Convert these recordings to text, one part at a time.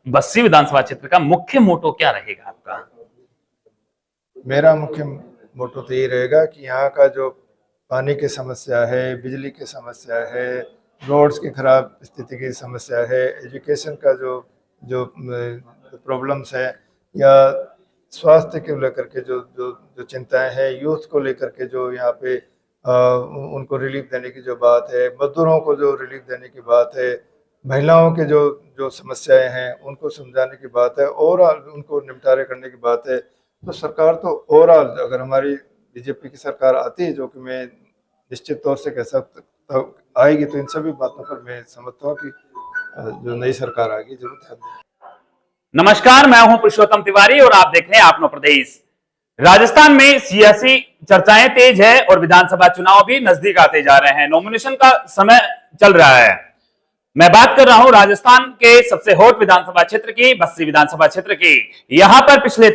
बस्सी विधानसभा क्षेत्र का मुख्य मोटो क्या रहेगा आपका? मेरा मुख्य मोटो तो ये रहेगा कि यहाँ का जो पानी की समस्या है, बिजली की समस्या है, रोड्स की खराब स्थिति की समस्या है, एजुकेशन का जो जो प्रॉब्लम्स है, या स्वास्थ्य को लेकर के जो जो जो चिंताएं हैं, यूथ को लेकर के जो यहाँ पे उनको रिलीफ देने की जो बात है, मजदूरों को जो रिलीफ देने की बात है, महिलाओं के जो जो समस्याएं हैं उनको समझाने की बात है, और उनको निपटारे करने की बात है। तो सरकार तो ओवरऑल अगर हमारी बीजेपी की सरकार आती है, जो कि मैं निश्चित तौर से कह सकता आएगी, तो इन सभी बातों पर मैं समझता हूँ कि जो नई सरकार आएगी जरूर ध्यान देगी। नमस्कार, मैं हूं पुरुषोत्तम तिवारी और आप देख रहे हैं आपनो प्रदेश। राजस्थान में सियासी चर्चाएं तेज है और विधानसभा चुनाव भी नजदीक आते जा रहे हैं। नॉमिनेशन का समय चल रहा है। मैं बात कर रहा हूं राजस्थान के सबसे हॉट विधानसभा क्षेत्र की, बस्सी विधानसभा क्षेत्र की। यहां पर पिछले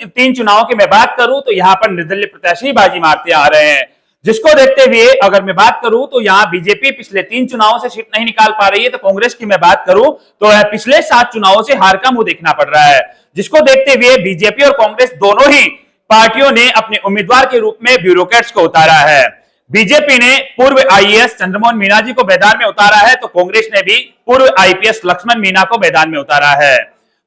3 चुनावों की मैं बात करूं तो यहां पर निर्दलीय प्रत्याशी बाजी मारते आ रहे हैं, जिसको देखते हुए अगर मैं बात करूं तो यहां बीजेपी पिछले 3 चुनावों से सीट नहीं निकाल पा रही है। तो कांग्रेस की मैं बात करूं तो पिछले 7 चुनावों से हार का मुंह देखना पड़ रहा है, जिसको देखते हुए बीजेपी और कांग्रेस दोनों ही पार्टियों ने अपने उम्मीदवार के रूप में ब्यूरोक्रेट्स को उतारा है। बीजेपी ने पूर्व आईएएस चंद्रमोहन मीना जी को मैदान में उतारा है, तो कांग्रेस ने भी पूर्व आईपीएस लक्ष्मण मीना को मैदान में उतारा है।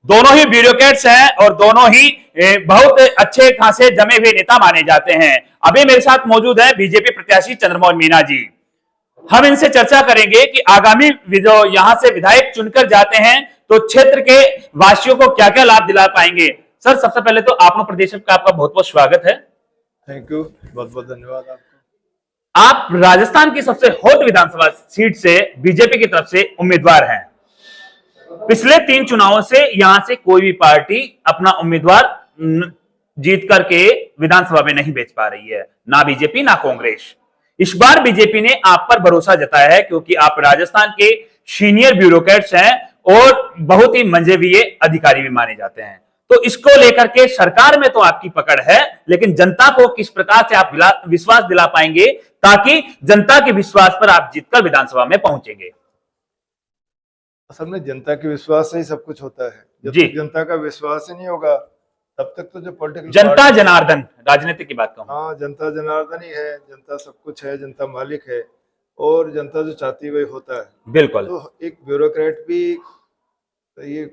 दोनों ही ब्यूरोक्रेट्स हैं और दोनों ही बहुत अच्छे खासे जमे हुए नेता माने जाते हैं। अभी मेरे साथ मौजूद है बीजेपी प्रत्याशी चंद्रमोहन मीना जी। हम इनसे चर्चा करेंगे कि आगामी जो यहां से विधायक चुनकर जाते हैं तो क्षेत्र के वासियों को क्या क्या लाभ दिला पाएंगे। सर, सबसे पहले तो आपनो प्रदेश का आपका बहुत बहुत स्वागत है। थैंक यू, बहुत बहुत धन्यवाद आपको। आप राजस्थान की सबसे हॉट विधानसभा सीट से बीजेपी की तरफ से उम्मीदवार हैं। पिछले 3 चुनावों से यहां से कोई भी पार्टी अपना उम्मीदवार जीत करके विधानसभा में नहीं बेच पा रही है, ना बीजेपी ना कांग्रेस। इस बार बीजेपी ने आप पर भरोसा जताया है क्योंकि आप राजस्थान के सीनियर ब्यूरोक्रेट्स हैं और बहुत ही मंजे हुए अधिकारी भी माने जाते हैं। तो इसको लेकर के सरकार में तो आपकी पकड़ है, लेकिन जनता को किस प्रकार से आप विश्वास दिला पाएंगे ताकि जनता के विश्वास पर आप जीतकर विधानसभा में पहुंचेंगे? असल में जनता के विश्वास से ही सब कुछ होता है। जब जी, तक जनता का विश्वास ही नहीं होगा, तब तक तो जो पॉलिटिकल जनता जनार्दन, राजनीति की बात कहूं। हाँ, जनता जनार्दन ही है, जनता सब कुछ है, जनता मालिक है, और जनता जो चाहती है वही होता है। बिल्कुल। तो एक ब्यूरोक्रेट भी ये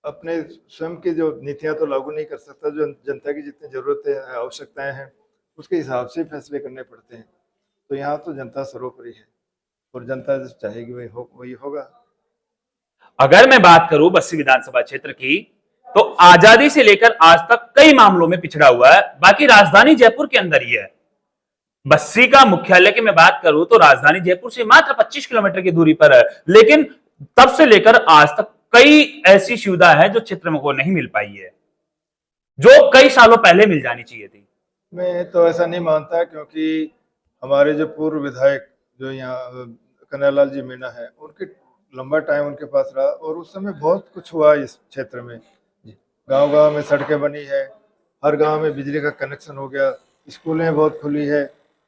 अपने स्वयं की जो नीतियां तो लागू नहीं कर सकता, जो जनता की जितनी जरूरतें आवश्यकताएं हैं उसके हिसाब से फैसले करने पड़ते हैं। तो यहाँ तो जनता सर्वोपरि है, और जनता जो चाहेगी वही होगा। अगर मैं बात करूं बस्सी विधानसभा क्षेत्र की, तो आजादी से लेकर आज तक कई मामलों में पिछड़ा हुआ है, बाकी राजधानी जयपुर के अंदर ही है। बस्सी का मुख्यालय की मैं बात करूं तो राजधानी जयपुर से मात्र 25 किलोमीटर की दूरी पर है, लेकिन तब से लेकर आज तक कई ऐसी सुविधा है जो क्षेत्र को नहीं मिल पाई है, जो कई सालों पहले मिल जानी चाहिए थी। मैं तो ऐसा नहीं मानता, क्योंकि हमारे जो पूर्व विधायक जो यहाँ कन्हैयालाल जी मीणा है, उनके लंबा टाइम उनके पास रहा, और उस समय बहुत कुछ हुआ इस क्षेत्र में। गांव गांव में सड़कें बनी है, हर गांव में बिजली का कनेक्शन हो गया, स्कूलें बहुत खुली है,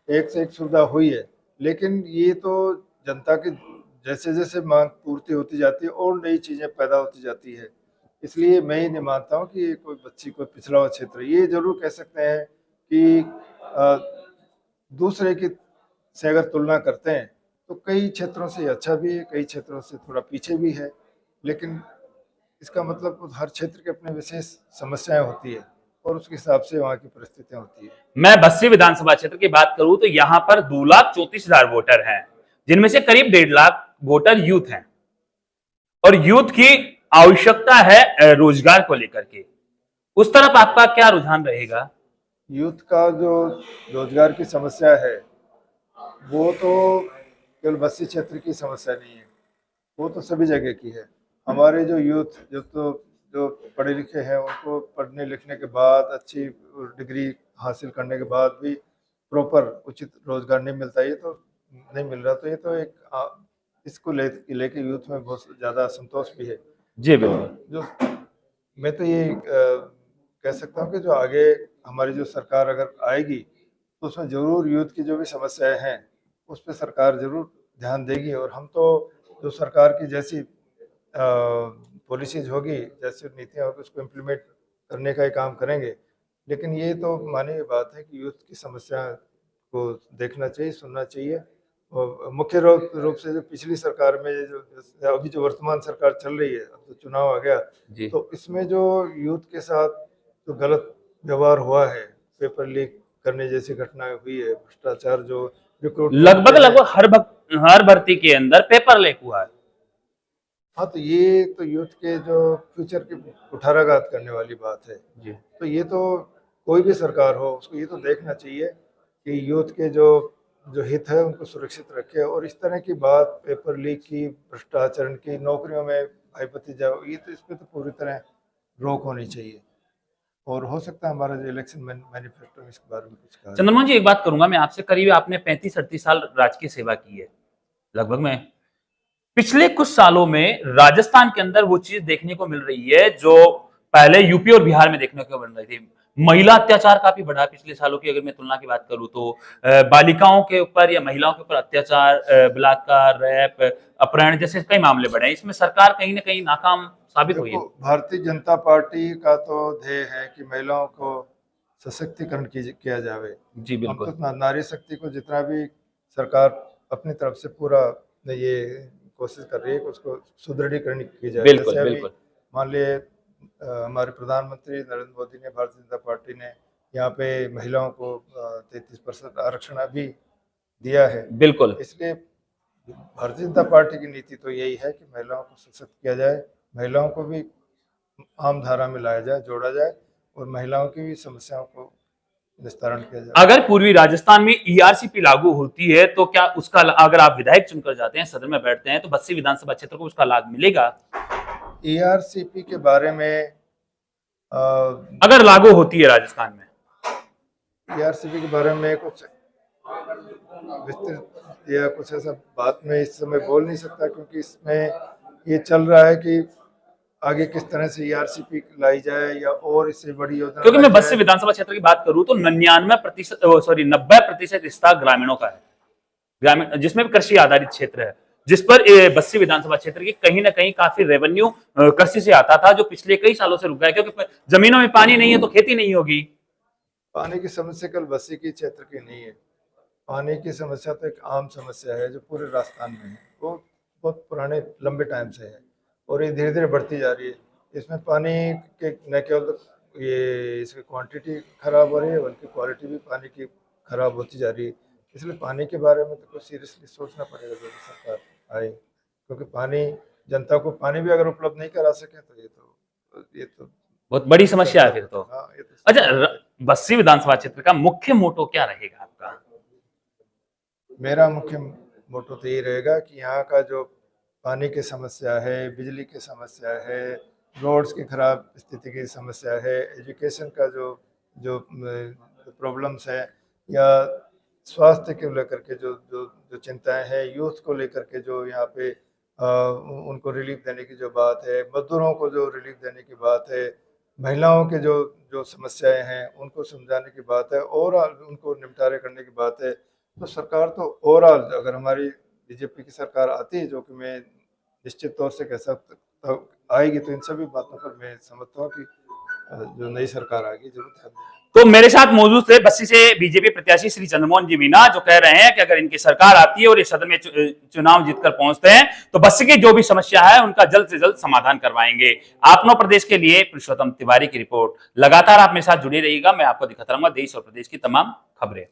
एक से एक सुविधा हुई है। लेकिन ये तो जनता की जैसे जैसे मांग पूर्ति होती जाती है और नई चीजें पैदा होती जाती है। इसलिए मैं ही नहीं मानता हूँ कि कोई बच्ची कोई पिछड़ा हुआ क्षेत्र। ये जरूर कह सकते हैं कि दूसरे की से अगर तुलना करते हैं तो कई क्षेत्रों से अच्छा भी है, कई क्षेत्रों से थोड़ा पीछे भी है। लेकिन इसका मतलब हर क्षेत्र के अपने विशेष समस्याएं होती है, और उसके हिसाब से वहाँ की परिस्थितियां होती है। मैं बस्सी विधानसभा क्षेत्र की बात करूं तो यहां पर 2,34,000 वोटर हैं, जिनमें से करीब 1.5 लाख वोटर यूथ हैं और यूथ की आवश्यकता है रोजगार को लेकर के। उस तरफ आपका क्या रुझान रहेगा? यूथ का जो रोजगार की समस्या है, वो तो केवल बस्ती क्षेत्र की समस्या नहीं है, वो तो सभी जगह की है। हमारे जो यूथ जो पढ़े लिखे हैं, उनको पढ़ने लिखने के बाद अच्छी डिग्री हासिल करने के बाद भी प्रॉपर उचित रोजगार नहीं मिलता। ये तो नहीं मिल रहा, तो ये तो इसको लेके यूथ में बहुत ज़्यादा असंतोष भी है। जी तो बिल्कुल। जो मैं तो ये कह सकता हूँ कि जो आगे हमारी जो सरकार अगर आएगी, तो उसमें जरूर यूथ की जो भी समस्याएं हैं उस पर सरकार जरूर ध्यान देगी। और हम तो जो सरकार की जैसी पॉलिसीज होगी, जैसी नीतियाँ होगी, उसको इम्प्लीमेंट करने का ही काम करेंगे। लेकिन ये तो माननीय बात है कि यूथ की समस्या को देखना चाहिए, सुनना चाहिए। और मुख्य रूप से जो पिछली सरकार में जो अभी जो वर्तमान सरकार चल रही है, अब तो चुनाव आ गया, जी। तो इसमें जो यूथ के साथ जो गलत व्यवहार हुआ है, पेपर लीक करने जैसी घटनाएं हुई है, भ्रष्टाचार जो रिक्रूटमेंट लगभग हर भर्ती के अंदर पेपर लीक हुआ है। हाँ, तो ये तो यूथ के जो फ्यूचर की कुठाराघात करने वाली बात है। जी। तो ये तो कोई भी सरकार हो, उसको ये तो देखना चाहिए कि यूथ के जो जो हित है उनको सुरक्षित रखे। और इस तरह की बात पेपर लीक की, भ्रष्टाचार की, नौकरियों में भाई भतीजा, ये तो इस पे तो पूरी तरह रोक होनी चाहिए। और हो सकता है हमारा जो इलेक्शन मैनिफेस्टो में इसके बारे में कुछ कहा जाए। चंद्रमोहन जी, एक बात करूंगा मैं आपसे, करीब आपने 35-38 साल राजकीय सेवा की है लगभग में। पिछले कुछ सालों में राजस्थान के अंदर वो चीज देखने को मिल रही है जो पहले यूपी और बिहार में देखने को मिल रही थी। महिला अत्याचार काफी बढ़ा पिछले सालों की अगर मैं तुलना की बात करूं तो बालिकाओं के ऊपर या महिलाओं के ऊपर अत्याचार, बलात्कार, रैप, अपहरण जैसे कई मामले बढ़े। इसमें सरकार कहीं ना कहीं नाकाम साबित हुई है। देखो, भारतीय जनता पार्टी का तो ध्येय है कि महिलाओं को सशक्तिकरण किया जावे। जी हम बिल्कुल। तो नारी शक्ति को जितना भी सरकार अपनी तरफ से पूरा ये कोशिश कर रही है कि उसको सुदृढ़ीकरण की जाए। बिल्कुल जैसे अभी बिल्कुल। मान लिए हमारे प्रधानमंत्री नरेंद्र मोदी ने, भारतीय जनता पार्टी ने यहाँ पे महिलाओं को 33% आरक्षण अभी दिया है। बिल्कुल इसलिए भारतीय जनता पार्टी की नीति तो यही है कि महिलाओं को सशक्त किया जाए, महिलाओं को भी आम धारा में लाया जाए, जोड़ा जाए, और महिलाओं की भी समस्याओं को निस्तारण किया जाए। अगर पूर्वी राजस्थान में ईआरसीपी लागू होती है तो क्या उसका, अगर आप विधायक चुनकर जाते हैं, सदन में बैठते हैं, तो बस्सी विधानसभा क्षेत्र को उसका लाभ मिलेगा? ईआरसीपी के बारे में अगर लागू होती है राजस्थान में, ईआरसीपी के बारे में कुछ विस्तृत या कुछ ऐसा बात में इस समय बोल नहीं सकता, क्योंकि इसमें ये चल रहा है कि आगे किस तरह से ईआरसीपी लाई जाए या और इससे बड़ी योजना। क्योंकि मैं बस्सी विधानसभा क्षेत्र की बात करूं तो 90% हिस्सा ग्रामीणों का है, ग्रामीण जिसमें कृषि आधारित क्षेत्र है, जिस पर बस्सी विधानसभा क्षेत्र की कहीं ना कहीं काफी रेवेन्यू कृषि से आता था, जो पिछले कई सालों से रुक गया, क्योंकि जमीनों में पानी नहीं है तो खेती नहीं होगी। पानी की समस्या केवल बस्सी की क्षेत्र की नहीं है। पानी की समस्या तो एक आम समस्या है जो पूरे राजस्थान में है। वो बहुत पुराने लंबे टाइम से है और ये धीरे धीरे बढ़ती जा रही है। इसमें पानी के न केवल ये इसकी क्वांटिटी खराब हो रही है, बल्कि क्वालिटी भी पानी की खराब होती जा रही है। इसलिए पानी के बारे में तो कुछ सीरियसली सोचना पड़ेगा जब सरकार आए, क्योंकि पानी, जनता को पानी भी अगर उपलब्ध नहीं करा सके तो ये तो बहुत बड़ी समस्या है फिर तो। हाँ, ये तो अच्छा, बस्सी विधानसभा क्षेत्र का मुख्य मोटो क्या रहेगा आपका? मेरा मुख्य मोटो तो ये रहेगा कि यहाँ का जो पानी की समस्या है, बिजली की समस्या है, रोड्स की खराब स्थिति की समस्या है, एजुकेशन का जो जो प्रॉब्लम्स है, या स्वास्थ्य को लेकर के जो जो जो चिंताएं हैं, यूथ को लेकर के जो यहाँ पे उनको रिलीफ देने की जो बात है, मजदूरों को जो रिलीफ देने की बात है, महिलाओं के जो जो समस्याएं हैं उनको समझाने की बात है, और उनको निपटारे करने की बात है। तो सरकार तो ओवरऑल, अगर हमारी बीजेपी की सरकार आती है, जो कि मैं निश्चित तौर से कह सकता आएगी, तो इन सभी बातों पर मैं समझता हूँ कि जो नई सरकार आएगी जरूर ध्यान देगी। तो मेरे साथ मौजूद थे बस्सी से बीजेपी प्रत्याशी श्री चंद्रमोहन जी मीना, जो कह रहे हैं कि अगर इनकी सरकार आती है और इस सदन में चुनाव जीतकर पहुंचते हैं तो बस्सी की जो भी समस्या है उनका जल्द से जल्द समाधान करवाएंगे। आपनो प्रदेश के लिए पुरुषोत्तम तिवारी की रिपोर्ट। लगातार आप मेरे साथ जुड़े रहिएगा, मैं आपको दिखाता रहूंगा देश और प्रदेश की तमाम खबरें।